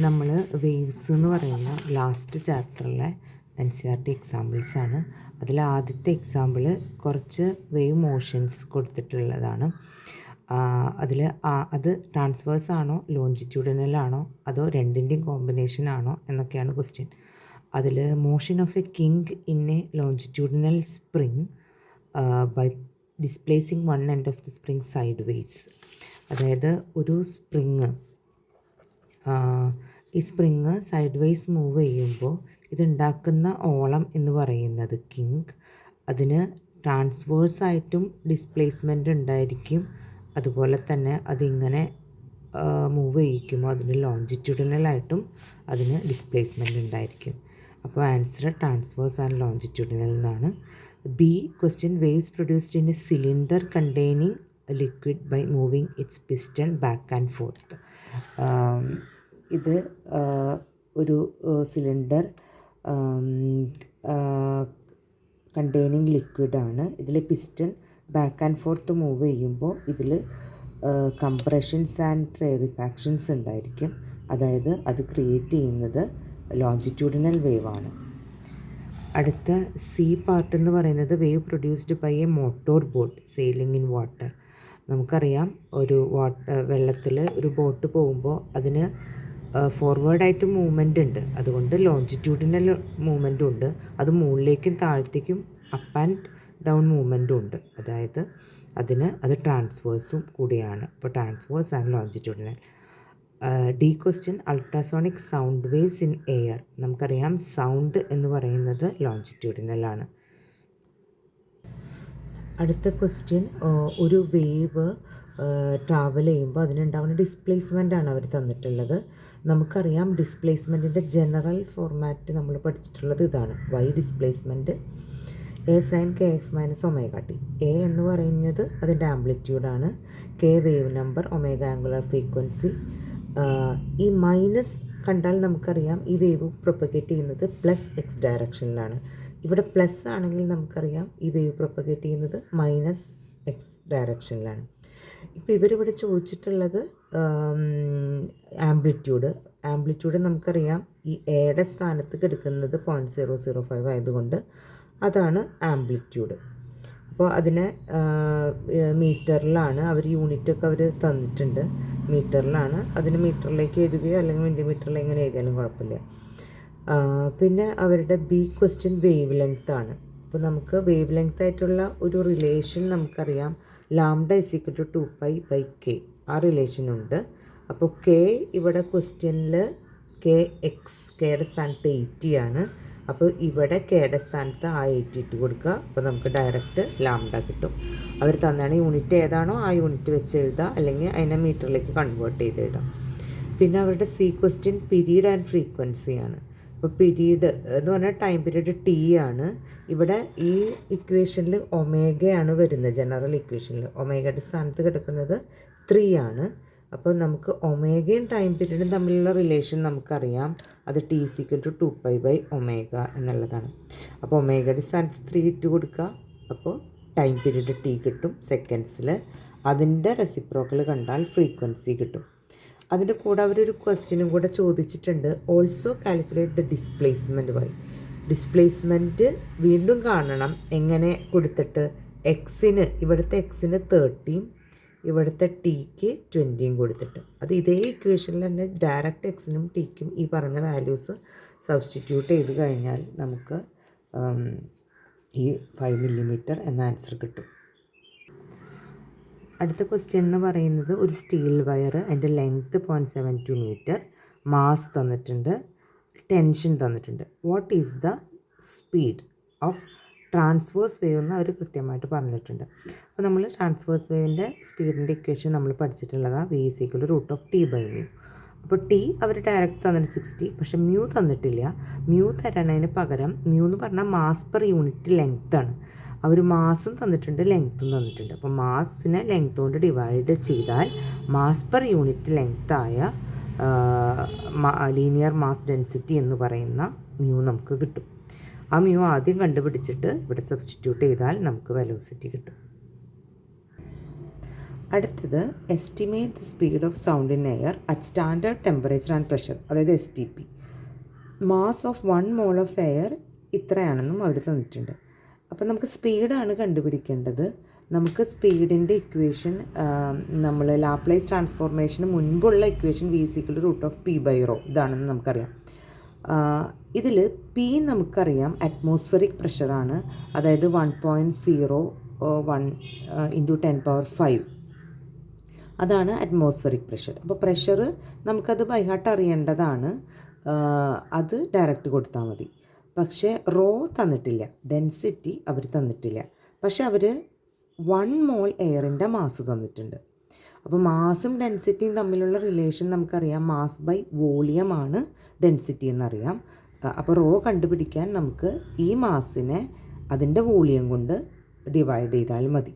നമ്മൾ വേവ്സ് എന്ന് പറയുന്ന ലാസ്റ്റ് ചാപ്റ്ററിലെ NCERT എക്സാമ്പിൾസാണ്. അതിൽ ആദ്യത്തെ എക്സാമ്പിൾ കുറച്ച് വേവ് മോഷൻസ് കൊടുത്തിട്ടുള്ളതാണ്. അത് ട്രാൻസ്വേഴ്സ് ആണോ ലോഞ്ചിറ്റ്യൂഡിനൽ ആണോ അതോ രണ്ടിൻ്റെയും കോമ്പിനേഷൻ ആണോ എന്നൊക്കെയാണ് ക്വസ്റ്റ്യൻ. അതിൽ motion of a kink in a longitudinal spring by displacing one end of the spring sideways. അതായത് ഒരു സ്പ്രിങ് ഈ സ്പ്രിങ് സൈഡ് വൈസ് മൂവ് ചെയ്യുമ്പോൾ ഇതുണ്ടാക്കുന്ന ഓളം എന്ന് പറയുന്നത് കിങ്. അതിന് ട്രാൻസ്വേഴ്സായിട്ടും ഡിസ്പ്ലേസ്മെൻ്റ് ഉണ്ടായിരിക്കും, അതുപോലെ തന്നെ അതിങ്ങനെ മൂവ് ചെയ്യിക്കുമ്പോൾ അതിന് ലോഞ്ചിറ്റ്യൂഡിനലായിട്ടും അതിന് ഡിസ്പ്ലേസ്മെൻ്റ് ഉണ്ടായിരിക്കും. അപ്പോൾ ആൻസർ ട്രാൻസ്വേഴ്സ് ആൻഡ് ലോഞ്ചിറ്റ്യൂഡിനൽ എന്നാണ്. B question waves produced in a cylinder containing liquid by moving its piston back and forth. ഇത് ഒരു സിലിണ്ടർ കണ്ടെയ്നിങ് ലിക്വിഡാണ്. ഇതിൽ piston back and forth move ചെയ്യുമ്പോൾ ഇതിൽ കംപ്രഷൻസ് ആൻഡ് റേറിഫാക്ഷൻസ് ഉണ്ടായിരിക്കും. അതായത് അത് ക്രിയേറ്റ് ചെയ്യുന്നത് ലോഞ്ചിറ്റ്യൂഡിനൽ വേവാണ്. അടുത്ത സി പാർട്ട് എന്ന് പറയുന്നത് wave produced by a motor boat sailing in water. നമുക്കറിയാം ഒരു വെള്ളത്തിൽ ഒരു ബോട്ട് പോകുമ്പോൾ അതിന് ഫോർവേഡായിട്ട് മൂവ്മെൻ്റ് ഉണ്ട്, അതുകൊണ്ട് ലോഞ്ചിറ്റ്യൂഡിനൽ മൂവ്മെൻറ്റും ഉണ്ട്. അത് മുകളിലേക്കും താഴത്തേക്കും അപ്പ് ആൻഡ് ഡൗൺ മൂവ്മെൻറ്റും ഉണ്ട്. അതായത് അത് ട്രാൻസ്വേഴ്സും കൂടിയാണ്. അപ്പോൾ transverse and longitudinal. D question ultrasonic sound waves in air. നമുക്കറിയാം സൗണ്ട് എന്ന് പറയുന്നത് ലോഞ്ചിറ്റ്യൂഡിനലാണ്. അടുത്ത ക്വസ്റ്റ്യൻ ഒരു വേവ് ട്രാവൽ ചെയ്യുമ്പോൾ അതിനുണ്ടാവുന്ന ഡിസ്പ്ലേസ്മെൻ്റാണ് അവർ തന്നിട്ടുള്ളത്. നമുക്കറിയാം ഡിസ്പ്ലേസ്മെൻറ്റിൻ്റെ ജനറൽ ഫോർമാറ്റ് നമ്മൾ പഠിച്ചിട്ടുള്ളത് ഇതാണ്: Y displacement A sine K X minus omega T. A എന്ന് പറയുന്നത് അതിൻ്റെ ആംപ്ലിറ്റ്യൂഡാണ്, K wave number, omega angular frequency. ഈ മൈനസ് കണ്ടാൽ നമുക്കറിയാം ഈ വേവ് പ്രൊപ്പഗേറ്റ് ചെയ്യുന്നത് പ്ലസ് എക്സ് ഡയറക്ഷനിലാണ്. ഇവിടെ പ്ലസ് ആണെങ്കിൽ നമുക്കറിയാം ഈ വേവ് പ്രൊപ്പഗേറ്റ് ചെയ്യുന്നത് മൈനസ് എക്സ് ഡയറക്ഷനിലാണ്. ഇപ്പോൾ ഇവരിവിടെ ചോദിച്ചിട്ടുള്ളത് ആംപ്ലിറ്റ്യൂഡ് നമുക്കറിയാം ഈ എയുടെ സ്ഥാനത്ത് കിടക്കുന്നത് 0.005 ആയതുകൊണ്ട് അതാണ് ആംപ്ലിറ്റ്യൂഡ്. അപ്പോൾ അതിനെ മീറ്ററിലാണ്, അവർ യൂണിറ്റൊക്കെ അവർ തന്നിട്ടുണ്ട്, മീറ്ററിലാണ്. അതിന് മീറ്ററിലേക്ക് എഴുതുകയോ അല്ലെങ്കിൽ മില്ലിമീറ്ററിൽ എങ്ങനെ എഴുതിയാലും കുഴപ്പമില്ല. പിന്നെ അവരുടെ ബി ക്വസ്റ്റ്യൻ വേവ് ലെങ്ത് ആണ്. അപ്പോൾ നമുക്ക് വേവ് ലെങ്ത് ആയിട്ടുള്ള ഒരു റിലേഷൻ നമുക്കറിയാം, ലാംഡ = 2π/k. ആ റിലേഷൻ ഉണ്ട്. അപ്പോൾ കെ ഇവിടെ ക്വസ്റ്റ്യനിൽ കെയുടെ സ്ഥാനത്ത് 80 ആണ്. അപ്പോൾ ഇവിടെ കെയുടെ സ്ഥാനത്ത് ആ 80 ഇട്ട് കൊടുക്കുക. അപ്പോൾ നമുക്ക് ഡയറക്റ്റ് ലാംഡ കിട്ടും. അവർ തന്നാണ് യൂണിറ്റ് ഏതാണോ ആ യൂണിറ്റ് വെച്ച് എഴുതുക, അല്ലെങ്കിൽ അതിനെ മീറ്ററിലേക്ക് കൺവേർട്ട് ചെയ്ത് എഴുതാം. പിന്നെ അവരുടെ സി ക്വസ്റ്റ്യൻ പീരീഡ് ആൻഡ് ഫ്രീക്വൻസിയാണ്. അപ്പോൾ പീരീഡ് എന്ന് പറഞ്ഞാൽ ടൈം പീരീഡ് ടി ആണ്. ഇവിടെ ഈ ഇക്വേഷനിൽ ഒമേഗയാണ് വരുന്നത്. ജനറൽ ഇക്വേഷനിൽ ഒമേഗയുടെ സ്ഥാനത്ത് കിടക്കുന്നത് 3 ആണ്. അപ്പോൾ നമുക്ക് ഒമേഗയും ടൈം പീരീഡും തമ്മിലുള്ള റിലേഷൻ നമുക്കറിയാം, അത് T = 2π/ω എന്നുള്ളതാണ്. അപ്പോൾ ഒമേഗയുടെ സ്ഥാനത്ത് 3 ഇട്ട് കൊടുക്കുക. അപ്പോൾ ടൈം പീരീഡ് T കിട്ടും സെക്കൻഡ്സിൽ. അതിൻ്റെ റെസിപ്രോക്കൽ കണ്ടാൽ ഫ്രീക്വൻസി കിട്ടും. അതിൻ്റെ കൂടെ അവരൊരു ക്വസ്റ്റ്യനും കൂടെ ചോദിച്ചിട്ടുണ്ട്: also calculate the displacement Y. Displacement വീണ്ടും കാണണം. എങ്ങനെ കൊടുത്തിട്ട് ഇവിടുത്തെ എക്സിന് 30, ഇവിടുത്തെ ടിക്ക് 20 കൊടുത്തിട്ട്, അത് ഇതേ ഇക്വേഷനിൽ തന്നെ ഡയറക്റ്റ് എക്സിനും ടിക്കും ഈ പറഞ്ഞ വാല്യൂസ് സബ്സ്റ്റിറ്റ്യൂട്ട് ചെയ്ത് കഴിഞ്ഞാൽ നമുക്ക് ഈ 5 മില്ലിമീറ്റർ എന്ന ആൻസർ കിട്ടും. അടുത്ത ക്വസ്റ്റ്യൻ എന്ന് പറയുന്നത് ഒരു സ്റ്റീൽ വയർ, അതിൻ്റെ ലെങ്ത്ത് 0.72 മീറ്റർ, മാസ് തന്നിട്ടുണ്ട്, ടെൻഷൻ തന്നിട്ടുണ്ട്. What is the speed of transverse wave എന്ന് അവർ കൃത്യമായിട്ട് പറഞ്ഞിട്ടുണ്ട്. അപ്പോൾ നമ്മൾ ട്രാൻസ്വേഴ്സ് വേവിൻ്റെ സ്പീഡിൻ്റെ ഇക്വേഷൻ നമ്മൾ പഠിച്ചിട്ടുള്ളതാണ് v = √T/μ. അപ്പോൾ ടി അവർ ഡയറക്റ്റ് തന്നിട്ട് 60, പക്ഷേ മ്യൂ തന്നിട്ടില്ല. മ്യൂ തരണതിന് പകരം മ്യൂ എന്ന് പറഞ്ഞാൽ മാസ് പെർ യൂണിറ്റ് ലെങ്ത്താണ്. അവർ മാസും തന്നിട്ടുണ്ട്, ലെങ്ത്തും തന്നിട്ടുണ്ട്. അപ്പോൾ മാസിനെ ലെങ്ത് കൊണ്ട് ഡിവൈഡ് ചെയ്താൽ മാസ് പെർ യൂണിറ്റ് ലെങ്ത്തായ ലീനിയർ മാസ് ഡെൻസിറ്റി എന്ന് പറയുന്ന മ്യൂ നമുക്ക് കിട്ടും. ആ മ്യൂ ആദ്യം കണ്ടുപിടിച്ചിട്ട് ഇവിടെ സബ്സ്റ്റിറ്റ്യൂട്ട് ചെയ്താൽ നമുക്ക് വെലോസിറ്റി കിട്ടും. അടുത്തത് estimate the speed of sound in air at standard temperature and pressure, അതായത് STP. Mass of 1 mole of air ഇത്രയാണെന്നും അവർ തന്നിട്ടുണ്ട്. അപ്പോൾ നമുക്ക് സ്പീഡാണ് കണ്ടുപിടിക്കേണ്ടത്. നമുക്ക് സ്പീഡിൻ്റെ ഇക്വേഷൻ നമ്മൾ ലാപ്ലേസ് ട്രാൻസ്ഫോർമേഷന് മുൻപുള്ള ഇക്വേഷൻ v=√P/ρ ഇതാണെന്ന് നമുക്കറിയാം. ഇതിൽ P നമുക്കറിയാം അറ്റ്മോസ്ഫിയറിക് പ്രഷറാണ്, അതായത് 1.01 × 10⁵ അതാണ് അറ്റ്മോസ്ഫിയറിക് പ്രഷർ. അപ്പോൾ പ്രഷർ നമുക്കത് ബൈഹാർട്ട് അറിയേണ്ടതാണ്, അത് ഡയറക്റ്റ് കൊടുത്താൽ മതി. പക്ഷേ റോ തന്നിട്ടില്ല, ഡെൻസിറ്റി അവർ തന്നിട്ടില്ല. പക്ഷെ അവർ 1 mole എയറിൻ്റെ മാസ് തന്നിട്ടുണ്ട്. അപ്പോൾ മാസും ഡെൻസിറ്റിയും തമ്മിലുള്ള റിലേഷൻ നമുക്കറിയാം, മാസ് ബൈ വോളിയം ആണ് ഡെൻസിറ്റി എന്നറിയാം. അപ്പോൾ റോ കണ്ടുപിടിക്കാൻ നമുക്ക് ഈ മാസിനെ അതിൻ്റെ വോളിയം കൊണ്ട് ഡിവൈഡ് ചെയ്താൽ മതി.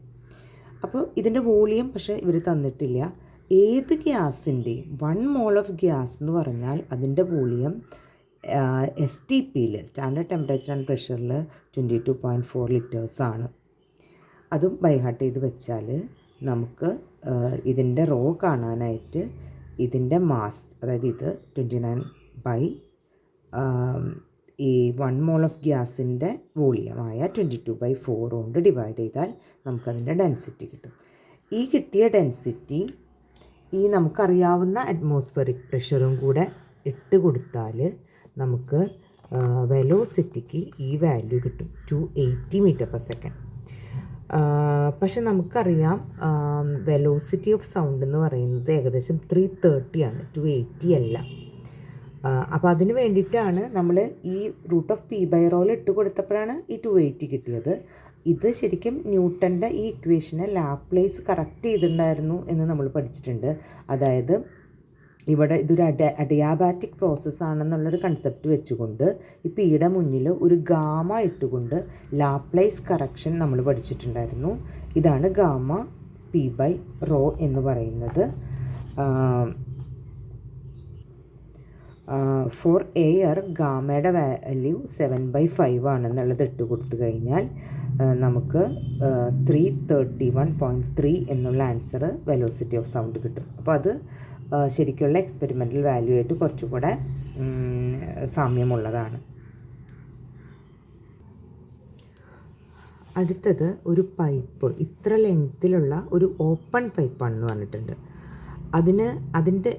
അപ്പോൾ ഇതിൻ്റെ വോളിയം പക്ഷേ ഇവർ തന്നിട്ടില്ല. ഏത് ഗ്യാസിൻ്റെയും 1 mole ഓഫ് ഗ്യാസ് എന്ന് പറഞ്ഞാൽ അതിൻ്റെ വോളിയം STPയിൽ സ്റ്റാൻഡേർഡ് ടെമ്പറേച്ചർ ആൻഡ് പ്രഷറിൽ 22.4 liters ആണ്. അതും ബൈഹാർട്ട് ചെയ്ത് വെച്ചാൽ നമുക്ക് ഇതിൻ്റെ റോ കാണാനായിട്ട് ഇതിൻ്റെ മാസ്, അതായത് ഇത് 29 ഈ 1 mole ഓഫ് ഗ്യാസിൻ്റെ വോളിയമായ 22/4 കൊണ്ട് ഡിവൈഡ് ചെയ്താൽ നമുക്കതിൻ്റെ ഡെൻസിറ്റി കിട്ടും. ഈ കിട്ടിയ ഡെൻസിറ്റി ഈ നമുക്കറിയാവുന്ന അറ്റ്മോസ്ഫിയറിക് പ്രഷറും കൂടെ ഇട്ട് കൊടുത്താൽ നമുക്ക് വെലോസിറ്റിക്ക് ഈ വാല്യൂ കിട്ടും, 280 m/s. പക്ഷെ നമുക്കറിയാം വെലോസിറ്റി ഓഫ് സൗണ്ട് എന്ന് പറയുന്നത് ഏകദേശം 330 ആണ്, 280 അല്ല. അപ്പോൾ അതിന് വേണ്ടിയിട്ടാണ് നമ്മൾ ഈ √P/ρ ഇട്ട് കൊടുത്തപ്പോഴാണ് ഈ 280 കിട്ടിയത്. ഇത് ശരിക്കും ന്യൂട്ടൻ്റെ ഈ ഇക്വേഷനെ ലാപ്ലേസ് കറക്റ്റ് ചെയ്തിട്ടുണ്ടായിരുന്നു എന്ന് നമ്മൾ പഠിച്ചിട്ടുണ്ട്. അതായത് ഇവിടെ ഇതൊരു അഡിയാബാറ്റിക് പ്രോസസ്സാണെന്നുള്ളൊരു കൺസെപ്റ്റ് വെച്ചുകൊണ്ട് ഈ പിയുടെ മുന്നിൽ ഒരു ഗാമ ഇട്ടുകൊണ്ട് ലാപ്ലേസ് കറക്ഷൻ നമ്മൾ പഠിച്ചിട്ടുണ്ടായിരുന്നു. ഇതാണ് ഗാമ P/ρ എന്ന് പറയുന്നത്. ഫോർ എയർ ഗാമയുടെ വാല്യൂ 7/5 ആണെന്നുള്ളത് ഇട്ട് കൊടുത്തു കഴിഞ്ഞാൽ നമുക്ക് 331.3 എന്നുള്ള ആൻസർ വെലോസിറ്റി ഓഫ് സൗണ്ട് കിട്ടും. അപ്പോൾ അത് ശരിക്കുള്ള എക്സ്പെരിമെൻ്റൽ വാല്യൂ ആയിട്ട് കുറച്ചുകൂടെ സാമ്യമുള്ളതാണ്. അടുത്തത് ഒരു പൈപ്പ്, ഇത്ര ലെങ്ത്തിലുള്ള ഒരു ഓപ്പൺ പൈപ്പാണെന്ന് പറഞ്ഞിട്ടുണ്ട്. അതിൻ്റെ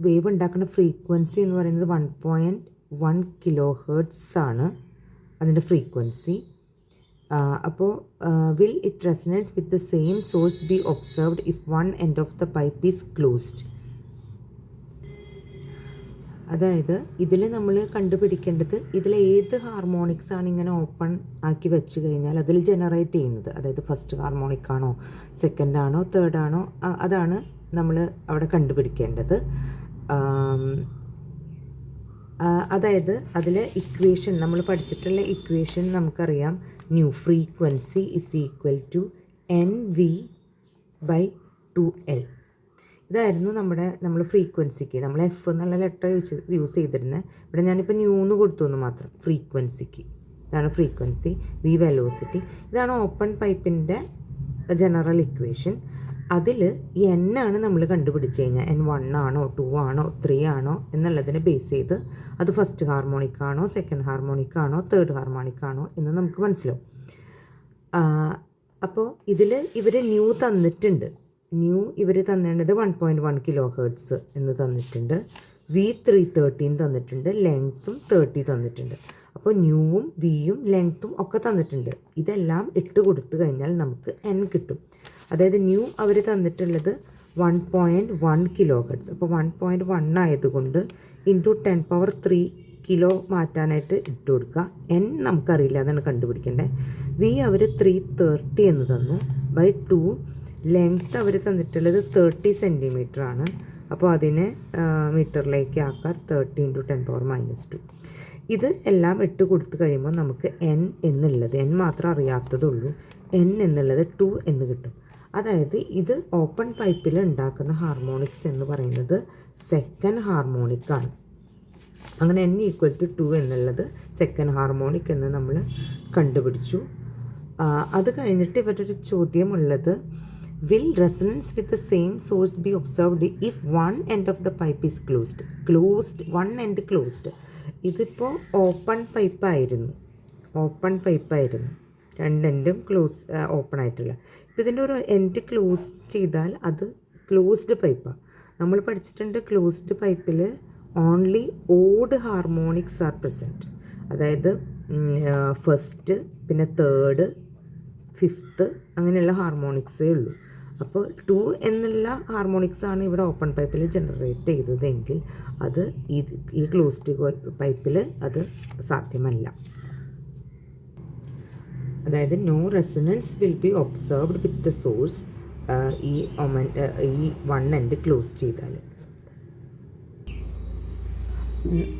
വേവ് ഉണ്ടാക്കുന്ന ഫ്രീക്വൻസി എന്ന് പറയുന്നത് 1.1 kHz ആണ് അതിൻ്റെ ഫ്രീക്വൻസി. അപ്പോൾ will it resonates with the same source be observed if one end of the pipe is closed. അതായത് ഇതിൽ നമ്മൾ കണ്ടുപിടിക്കേണ്ടത് ഇതിൽ ഏത് ഹാർമോണിക്സ് ആണ് ഇങ്ങനെ ഓപ്പൺ ആക്കി വെച്ച് കഴിഞ്ഞാൽ അതിൽ ജനറേറ്റ് ചെയ്യുന്നത്, അതായത് ഫസ്റ്റ് ഹാർമോണിക് ആണോ സെക്കൻഡ് ആണോ തേർഡ് ആണോ, അതാണ് നമ്മൾ അവിടെ കണ്ടുപിടിക്കേണ്ടത്. അതായത് അതിൽ ഇക്വേഷൻ നമ്മൾ പഠിച്ചിട്ടുള്ള ഇക്വേഷൻ നമുക്കറിയാം, nu frequency is equal to NV/2L. ഇതായിരുന്നു നമ്മൾ ഫ്രീക്വൻസിക്ക് നമ്മൾ F എന്നുള്ള ലെറ്റർ യൂസ് ചെയ്തിരുന്നത്. ഇവിടെ ഞാനിപ്പോൾ ന്യൂ എന്ന് കൊടുത്തു എന്ന് മാത്രം ഫ്രീക്വൻസിക്ക്. ഇതാണ് ഫ്രീക്വൻസി, V വെലോസിറ്റി. ഇതാണ് ഓപ്പൺ പൈപ്പിൻ്റെ ജനറൽ ഇക്വേഷൻ. അതിൽ N ആണ് നമ്മൾ കണ്ടുപിടിച്ച് കഴിഞ്ഞാൽ N1 ആണോ 2 ആണോ 3 ആണോ എന്നുള്ളതിനെ ബേസ് ചെയ്ത് അത് ഫസ്റ്റ് ഹാർമോണിക് ആണോ സെക്കൻഡ് ഹാർമോണിക് ആണോ തേർഡ് ഹാർമോണിക് ആണോ എന്ന് നമുക്ക് മനസ്സിലാവും. അപ്പോൾ ഇതിൽ ഇവർ ന്യൂ തന്നിട്ടുണ്ട്. ന്യൂ ഇവർ തന്നേണ്ടത് 1.1 kHz എന്ന് തന്നിട്ടുണ്ട്. V313 തന്നിട്ടുണ്ട്, ലെങ്ത്തും 30 തന്നിട്ടുണ്ട്. അപ്പോൾ ന്യൂവും വിയും ലെങ്ത്തും ഒക്കെ തന്നിട്ടുണ്ട്. ഇതെല്ലാം ഇട്ട് കൊടുത്തു കഴിഞ്ഞാൽ നമുക്ക് N കിട്ടും. അതായത് ന്യൂ അവർ തന്നിട്ടുള്ളത് 1.1 kHz. അപ്പോൾ 1.1 ആയതുകൊണ്ട് ഇൻറ്റു 10⁻³ കിലോ മാറ്റാനായിട്ട് ഇട്ട് കൊടുക്കുക. N നമുക്കറിയില്ല, അതാണ് കണ്ടുപിടിക്കേണ്ടത്. V അവർ 330 എന്ന് തന്നു /2. ലെങ്ത്ത് അവർ തന്നിട്ടുള്ളത് 30 cm ആണ്. അപ്പോൾ അതിനെ മീറ്ററിലേക്ക് ആക്കാൻ 30 × 10⁻⁻². ഇത് എല്ലാം ഇട്ട് കൊടുത്തു കഴിയുമ്പോൾ നമുക്ക് N എന്നുള്ളത്, N മാത്രം അറിയാത്തതുള്ളൂ, N എന്നുള്ളത് 2 എന്ന് കിട്ടും. അതായത് ഇത് ഓപ്പൺ പൈപ്പിൽ ഉണ്ടാക്കുന്ന ഹാർമോണിക്സ് എന്ന് പറയുന്നത് സെക്കൻഡ് ഹാർമോണിക്കാണ്. അങ്ങനെ N = 2 എന്നുള്ളത് സെക്കൻഡ് ഹാർമോണിക് എന്ന് നമ്മൾ കണ്ടുപിടിച്ചു. അത് കഴിഞ്ഞിട്ട് ഇവരുടെ ഒരു ചോദ്യമുള്ളത് will resonance with the same source be observed if one end of the pipe is one end closed. ഇതിപ്പോൾ ഓപ്പൺ പൈപ്പായിരുന്നു, രണ്ടെൻഡും ഓപ്പൺ ആയിട്ടുള്ള. ഇപ്പോൾ ഇതിൻ്റെ ഒരു എൻഡ് ക്ലോസ് ചെയ്താൽ അത് ക്ലോസ്ഡ് പൈപ്പാണ്. നമ്മൾ പഠിച്ചിട്ടുണ്ട് ക്ലോസ്ഡ് പൈപ്പിൽ only odd harmonics are present. അതായത് ഫസ്റ്റ്, പിന്നെ തേർഡ്, ഫിഫ്ത്ത് അങ്ങനെയുള്ള ഹാർമോണിക്സേ ഉള്ളൂ. അപ്പോൾ 2 എന്നുള്ള ഹാർമോണിക്സ് ആണ് ഇവിടെ ഓപ്പൺ പൈപ്പിൽ ജനറേറ്റ് ചെയ്തതെങ്കിൽ അത് ഈ ക്ലോസ്ഡ് പൈപ്പിൽ അത് സാധ്യമല്ല. അതായത് no resonance will be observed with the source ഈ വൺ എൻഡ് ക്ലോസ് ചെയ്താൽ.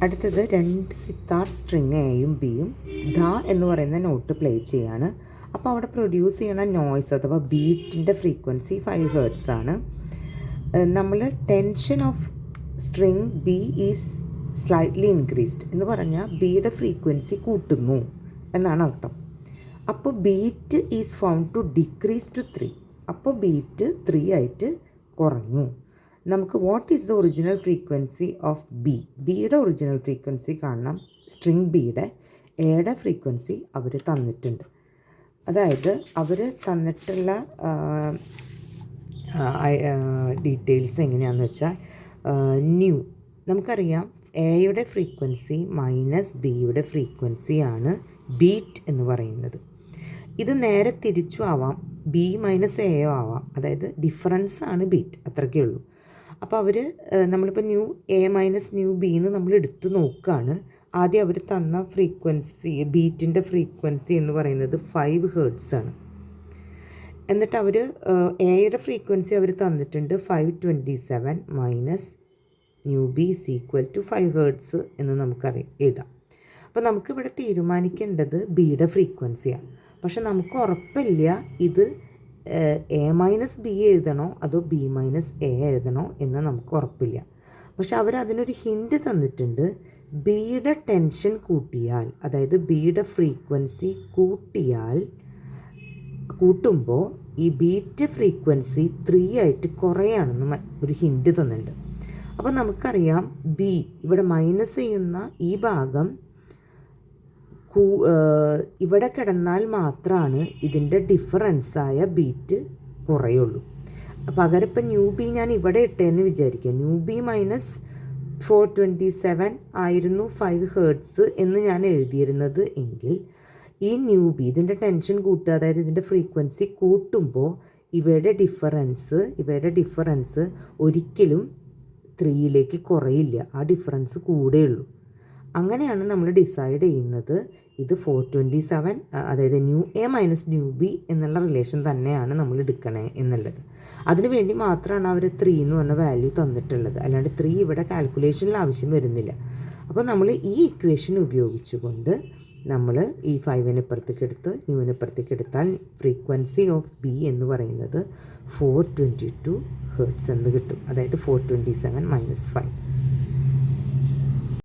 അടുത്തത് 2 സിത്താർ സ്ട്രിങ് എയും ബിയും ധ എന്ന് പറയുന്ന നോട്ട് പ്ലേ ചെയ്യാണ്. അപ്പോൾ അവിടെ പ്രൊഡ്യൂസ് ചെയ്യണ നോയ്സ് അഥവാ ബീറ്റിൻ്റെ ഫ്രീക്വൻസി 5 ഹെർട്സ് ആണ്. നമ്മൾ tension of string B is slightly increased എന്ന് പറഞ്ഞാൽ ബിയുടെ ഫ്രീക്വൻസി കൂട്ടുന്നു എന്നാണ് അർത്ഥം. അപ്പോൾ beat is found to decrease to 3. അപ്പോൾ ബീറ്റ് 3 ആയിട്ട് കുറഞ്ഞു. നമുക്ക് what is the original frequency of ബിയുടെ ഒറിജിനൽ ഫ്രീക്വൻസി കാണണം. സ്ട്രിങ് ബിയുടെ എയുടെ ഫ്രീക്വൻസി അവർ തന്നിട്ടുണ്ട്. അതായത് അവർ തന്നിട്ടുള്ള ഡീറ്റെയിൽസ് എങ്ങനെയാണെന്ന് വെച്ചാൽ നമുക്കറിയാം എയുടെ ഫ്രീക്വൻസി മൈനസ് ബിയുടെ ഫ്രീക്വൻസിയാണ് ബീറ്റ് എന്ന് പറയുന്നത്. ഇത് നേരെ തിരിച്ചും ആവാം, ബി മൈനസ് എയോ ആവാം. അതായത് ഡിഫറൻസ് ആണ് ബീറ്റ്, അത്രയ്ക്കേ ഉള്ളൂ. അപ്പോൾ അവർ നമ്മളിപ്പോൾ new A minus nu B എന്ന് നമ്മൾ എടുത്ത് നോക്കുകയാണ്. ആദ്യം അവർ തന്ന ഫ്രീക്വൻസി ബീറ്റിൻ്റെ ഫ്രീക്വൻസി എന്ന് പറയുന്നത് 5 ഹെർട്സ് ആണ്. എന്നിട്ട് അവർ എയുടെ ഫ്രീക്വൻസി അവർ തന്നിട്ടുണ്ട് 527 minus nu B is equal to 5 hertz എന്ന് എഴുതാം. അപ്പോൾ നമുക്കിവിടെ തീരുമാനിക്കേണ്ടത് ബിയുടെ ഫ്രീക്വൻസിയാണ്. പക്ഷെ നമുക്ക് ഉറപ്പില്ല ഇത് എ മൈനസ് ബി എഴുതണോ അതോ ബി മൈനസ് എ എഴുതണോ എന്ന് നമുക്ക് ഉറപ്പില്ല. പക്ഷെ അവരതിനൊരു ഹിൻറ്റ് തന്നിട്ടുണ്ട്. ബിയുടെ ടെൻഷൻ കൂട്ടിയാൽ, അതായത് ബിയുടെ ഫ്രീക്വൻസി കൂട്ടുമ്പോൾ ഈ ബീറ്റ് ഫ്രീക്വൻസി 3 ആയിട്ട് കുറയാണെന്ന് ഒരു ഹിൻറ്റ് തന്നിട്ടുണ്ട്. അപ്പോൾ നമുക്കറിയാം ബി ഇവിടെ മൈനസ് ചെയ്യുന്ന ഈ ഭാഗം ഇവിടെ കിടന്നാൽ മാത്രമാണ് ഇതിൻ്റെ ഡിഫറൻസായ ബീറ്റ് കുറയുള്ളൂ. പകരം ഇപ്പം ന്യൂ ബി ഞാൻ ഇവിടെ ഇട്ടേന്ന് വിചാരിക്കുക. ന്യൂ ബി മൈനസ് 427 ആയിരുന്നു 5 ഹെർട്സ് എന്ന് ഞാൻ എഴുതിയിരുന്നത് എങ്കിൽ ഈ ന്യൂ ബി ഇതിൻ്റെ ടെൻഷൻ കൂട്ടുക, അതായത് ഇതിൻ്റെ ഫ്രീക്വൻസി കൂട്ടുമ്പോൾ ഇവയുടെ ഡിഫറൻസ് ഒരിക്കലും 3യിലേക്ക് കുറയില്ല, ആ ഡിഫറൻസ് കൂടെയുള്ളൂ. അങ്ങനെയാണ് നമ്മൾ ഡിസൈഡ് ചെയ്യുന്നത് ഇത് 427 അതായത് new A minus nu B എന്നുള്ള റിലേഷൻ തന്നെയാണ് നമ്മൾ എടുക്കണേ എന്നുള്ളത്. അതിനു വേണ്ടി മാത്രമാണ് അവർ 3 എന്ന് പറഞ്ഞ വാല്യൂ തന്നിട്ടുള്ളത്. അല്ലാണ്ട് 3 ഇവിടെ കാൽക്കുലേഷനിൽ ആവശ്യം വരുന്നില്ല. അപ്പോൾ നമ്മൾ ഈ ഇക്വേഷൻ ഉപയോഗിച്ചുകൊണ്ട് നമ്മൾ ഈ 5നെ ഇപ്പുറത്തേക്ക് എടുത്ത് ന്യൂവിനെ ഇപ്പുറത്തേക്ക് എടുത്താൽ ഫ്രീക്വൻസി ഓഫ് ബി എന്ന് പറയുന്നത് 422 ഹെർട്സ് എന്ന് കിട്ടും. അതായത് 427 മൈനസ് 5.